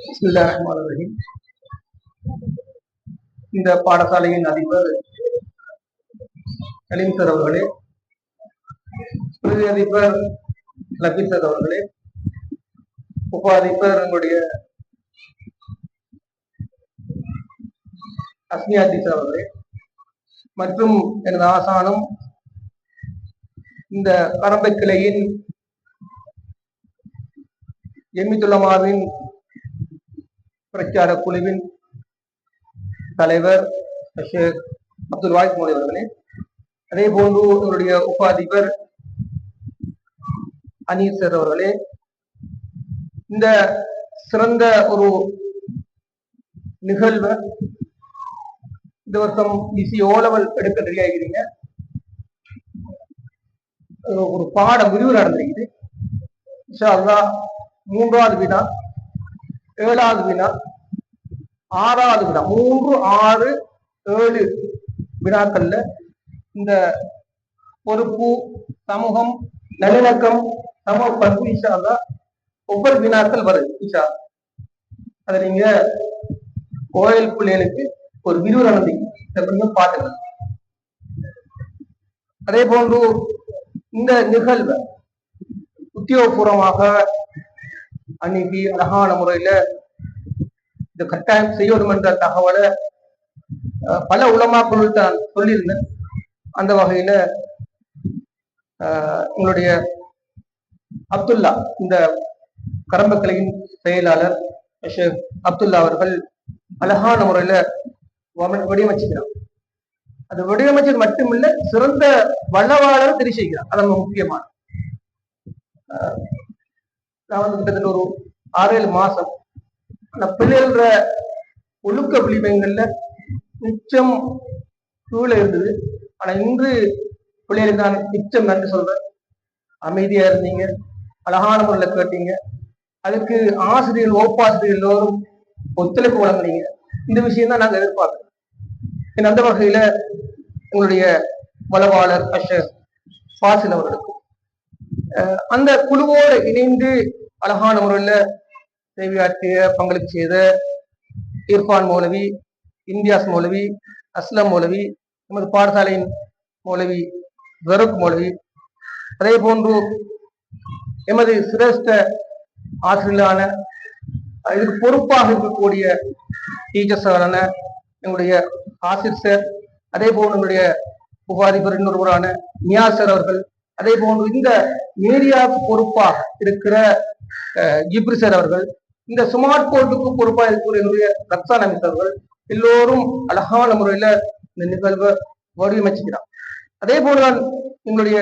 பிஸ்மில்லாஹிர்ரஹ்மானிர்ரஹீம். இந்த பாடசாலையின் அதிபர் கலீம் சார் அவர்களே, பிரதி அதிபர் லபீஸ் சார் அவர்களே, உப அதிபர் எங்களுடைய அஸ்மியாத்தி சார் அவர்களே, மற்றும் எனது ஆசானும் இந்த கரம்பை கிளையின் எமிதுல்லமாவின் பிரச்சார குழுவின் தலைவர் ஷேக் அப்துல் வாஹித் மோடி அவர்களே, அதே போன்று எங்களுடைய உப அதிபர் அனீஸ் சார் அவர்களே, இந்த சிறந்த ஒரு நிகழ்வை இந்த வருஷம் பிசி ஓ லெவல் எடுக்க ரெடி ஆகிறீங்க. ஒரு பாடம் விரிவு நடந்திருக்குது. இன்ஷா அல்லாஹ் 3வது வினா, 7வது வினா, 6வது வினா, 3, 6, 7 வினாக்கள்ல இந்த பொறுப்பு, சமூகம், நல்லிணக்கம், சமூக பண்பு இன்ஷா அல்லாஹ் ஒவ்வொரு வினாக்கள் வருது. இன்ஷா அதை நீங்க கோயில் பிள்ளைகளுக்கு ஒரு விரிவு நடந்தீங்க பாத்துக்கலாம். அதே போன்று இந்த நிகழ்வை உத்தியோகபூர்வமாக அன்னைக்கு அழகான முறையில இந்த கட்டாயம் செய்யணும் என்ற தகவலை பல உலமாக்கள் தான் சொல்லியிருந்தேன். அந்த வகையில உங்களுடைய அப்துல்லா, இந்த கரம்பக்கலையின் செயலாளர் ஷேக் அப்துல்லா அவர்கள் அழகான முறையில வடிவமைச்சுக்கிறான். அது வடிவமைச்சது மட்டுமில்ல, சிறந்த வளவாளர் தெரிவு செய்கிறார். அது முக்கியமான. நான் வந்து கிட்டத்தட்ட ஒரு 6-7 மாசம் அந்த பிள்ளைகள ஒழுக்க விளிம்பங்கள்ல மிச்சம் சூழ இருந்தது. ஆனா இன்று பிள்ளைகளுக்கு நான் மிச்சம் நன்றி சொல்றேன். அமைதியா இருந்தீங்க, அழகான முறையில கேட்டீங்க. அதுக்கு ஆசிரியர்கள், ஓப்பாசிரியர்கள் எல்லோரும் ஒத்துழைப்பு வழங்குனீங்க. இந்த விஷயம் தான் நாங்க எதிர்பார்க்கிறோம். அந்த வகையில உங்களுடைய வளவாளர் அஷர் ஃபாசில் அவர்களுக்கும் அந்த குழுவோடு இணைந்து அழகான முறையில சேவையாற்றிய, பங்களிப்பு செய்த இர்ஃபான் மௌலவி, இந்தியாஸ் மௌலவி, அஸ்லம் மௌலவி, நமது பாடசாலையின் மௌலவி ஜருக் மௌலவி, அதே போன்று எமது சிரேஷ்ட ஆசிரியர்களான இதுக்கு பொறுப்பாக இருக்கக்கூடிய டீச்சர்ஸான எங்களுடைய ஆசிர் சார், அதே போன்று எங்களுடைய உபாதிபர் இன்னொருவரான நியாஸ் சார் அவர்கள், அதே போன்று இந்த மீடியாவுக்கு பொறுப்பாக இருக்கிற ஜிப்ரி சார் அவர்கள், இந்த ஸ்மார்ட் போர்டுக்கு பொறுப்பாக இருக்கக்கூடிய என்னுடைய ரக்ஸான் அமித் அவர்கள் எல்லோரும் அழகான முறையில இந்த நிகழ்வை வடிவமைச்சுக்கிறார். அதே போலதான் எங்களுடைய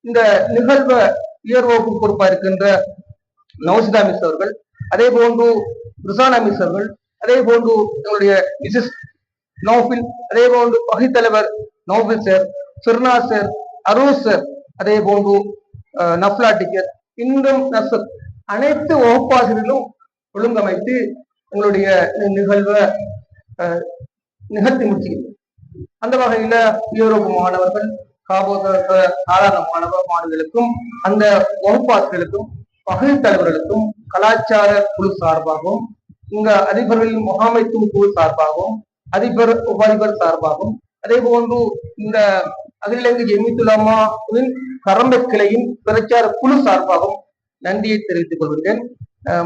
இந்த நிகழ்வை உயர்வகுப்பு பொறுப்பாக இருக்கின்ற நௌசிதா மிஸ் அவர்கள், அதே போன்று ருசானா மிஸ் அவர்கள், அதே போன்று எங்களுடைய மிஸ்ஸஸ் நௌஃபில், அதே போன்று பகை தலைவர் நௌஃபில் சார், சிர்னா சார், அரூஸ் சார், அதே போன்று நஃப்லா டிக்கர், இன்னும் நசர், அனைத்து வகுப்பாசிரியர்களும் ஒழுங்கமைத்து எங்களுடைய நிகழ்வை நிகழ்த்தி முடிச்சுக்கிறது. அந்த வகையில யூரோப்பு மாணவர்கள், காபோதர சாதாரண மாணவர்களுக்கும் அந்த வகுப்பாசிரியர்களுக்கும் பகுதி தலைவர்களுக்கும் கலாச்சார குழு சார்பாகவும், இங்க அதிபர்களின் முகாமைத்துவ குழு சார்பாகவும், அதிபர் உபாதிபர் சார்பாகவும், அதே போன்று இந்த அகில இலங்கை ஜெமித்துலமாவின் கரம்பை கிளையின் பிரச்சார குழு சார்பாகவும் நன்றியை தெரிவித்துக் கொள்கிறேன்.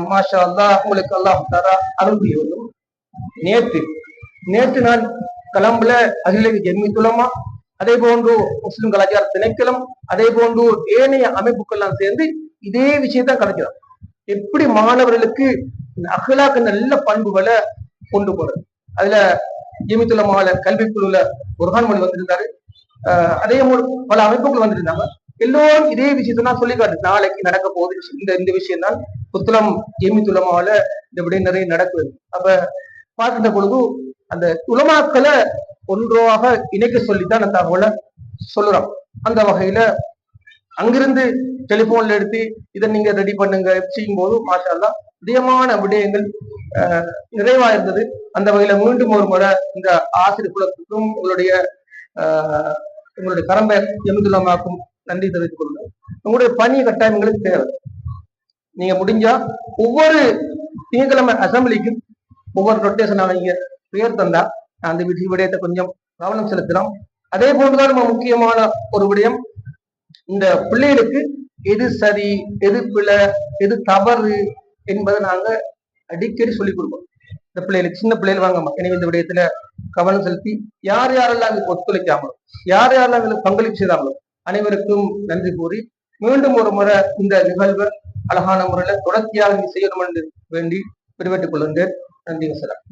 மாஷா அல்லாஹ், உங்களுக்கு அல்லாஹ் தஆலா அருள் புரிய வேண்டும். நேற்று நான் கலம்புல அகில இலங்கை ஜெமித்துலமா, அதே போன்று முஸ்லிம் கலாச்சார திணைக்களம், அதே போன்று ஏனைய அமைப்புகள்லாம் சேர்ந்து இதே விஷயத்தான் கலைக்கிறோம். எப்படி மாணவர்களுக்கு அகலாக்க நல்ல பண்புகளை கொண்டு போறது. அதுல ஜெமித்துலமால கல்விக்குழுல புர்ஹான் மொழி வந்திருந்தாரு. அதே போல பல அமைப்புகள் வந்திருந்தாங்க. எல்லோரும் இதே விஷயத்த நான் சொல்லி காட்டு, நாளைக்கு நடக்க போகுது இந்த விஷயம் தான் புத்தளம் ஜெமித்துலமாவில இந்த விட நிறைய நடக்குது. அப்ப பார்க்கின்ற பொழுது அந்த உலமாக்களை ஒன்றாக இணைக்க சொல்லித்தான் அந்த தகவலை சொல்லுறோம். அந்த வகையில அங்கிருந்து டெலிபோன்ல எடுத்து இதை நீங்க ரெடி பண்ணுங்க செய்யும் போது மாஷா அல்லாஹ் அதிகமான விடயங்கள் நிறைவா இருந்தது. அந்த வகையில மீண்டும் ஒரு முறை இந்த ஆசிரியர் குலத்துக்கும் உங்களுடைய கரம்பை ஜெமித்துலமாக்கும் நன்றி தெரிவித்துக் கொள்கிறேன். உங்களுடைய பணி கட்டாயம் எங்களுக்கு தேவை. நீங்க முடிஞ்சா ஒவ்வொரு திங்கட்கிழமை அசம்பிளிக்கும் ஒவ்வொரு ரொட்டேஷனாக நீங்க பெயர் தந்தா அந்த விடயத்தை கொஞ்சம் கவனம் செலுத்தலாம். அதே போன்றுதான் நம்ம முக்கியமான ஒரு விடயம், இந்த பிள்ளைகளுக்கு எது சரி எது பிழை எது தவறு என்பதை நாங்க அடிக்கடி சொல்லிக் கொடுப்போம். இந்த பிள்ளைகளுக்கு சின்ன பிள்ளைகள் வாங்கம்மா, எனவே இந்த விடயத்துல கவனம் செலுத்தி யார் யாரெல்லாம் இதுக்கு ஒத்துழைக்காமலும் யார் யாரெல்லாம் இதுல பங்களிப்பு செய்தாங்களோ அனைவருக்கும் நன்றி கூறி மீண்டும் ஒரு முறை இந்த நிகழ்வை அழகான முறையில தொடர்ச்சியாக செய்யணும் என்று வேண்டி பெருமைட்டுக் கொள்கின்றேன். நன்றி. வசலாம்.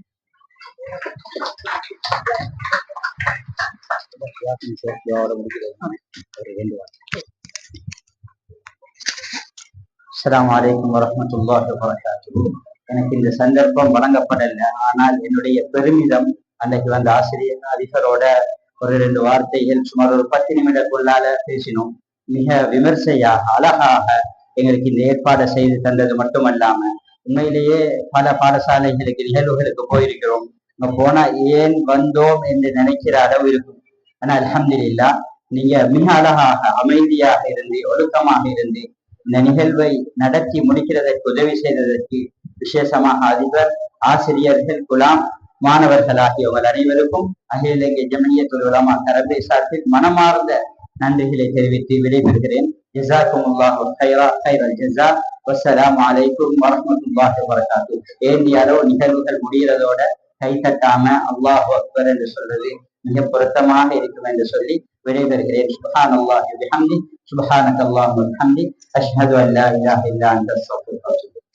அஸ்ஸலாமு அலைக்கும் வரஹ்மத்துல்லாஹி வபரகாத்துஹு. எனக்கு இந்த சந்தர்ப்பம் வழங்கப்படல, ஆனால் என்னுடைய பெருமிதம் அன்றைக்கு வந்த ஆசிரியர் அதிபரோட ஒரு 2 வார்த்தைகள் சுமார் ஒரு 10 நிமிடக்குள்ளால பேசினோம். மிக விமர்சையாக அழகாக எங்களுக்கு இந்த ஏற்பாடை செய்து தந்தது மட்டுமல்லாம, உண்மையிலேயே பல பாடசாலைகளுக்கு நிகழ்வுகளுக்கு போயிருக்கிறோம். அங்க போனா ஏன் வந்தோம் என்று நினைக்கிற அளவு இருக்கும். ஆனா அல்ஹம்துலில்லாஹ் நீங்க மிக அழகாக அமைதியாக இருந்து ஒழுக்கமாக இருந்து இந்த நிகழ்வை நடத்தி முடிக்கிறதற்கு உதவி செய்ததற்கு விசேஷமாக அதிபர், ஆசிரியர்கள், குலாம், மாணவர்கள் ஆகியவர்கள் அனைவருக்கும் அகில இலங்கை ஜம்இய்யத்துல் உலமா அரபை சார்பில் மனமார்ந்த நன்றிகளை தெரிவித்து விடைபெறுகிறேன். ஜஸாக்குமுல்லாஹு கைரல் ஜஸா. வஸ்ஸலாமு அலைக்கும் வரஹ்மத்துல்லாஹி வபரகாத்துஹு. ஏந்திய அளவு நிகழ்வுகள் முடிகிறதோட கை தட்டாம அல்லாஹு அக்பர் என்று சொல்வது மிக பொருத்தமாக இருக்கும் என்று சொல்லி விடைபெறுகிறேன். சுப்ஹானல்லாஹி வ பிஹம்தி, சுப்ஹானக்கல்லாஹு வ பிஹம்தி, அஷ்ஹது அன் லா இலாஹா இல்லா அன்த அஸ்தக்ஃபிருக வ அத்தூபு இலைக்.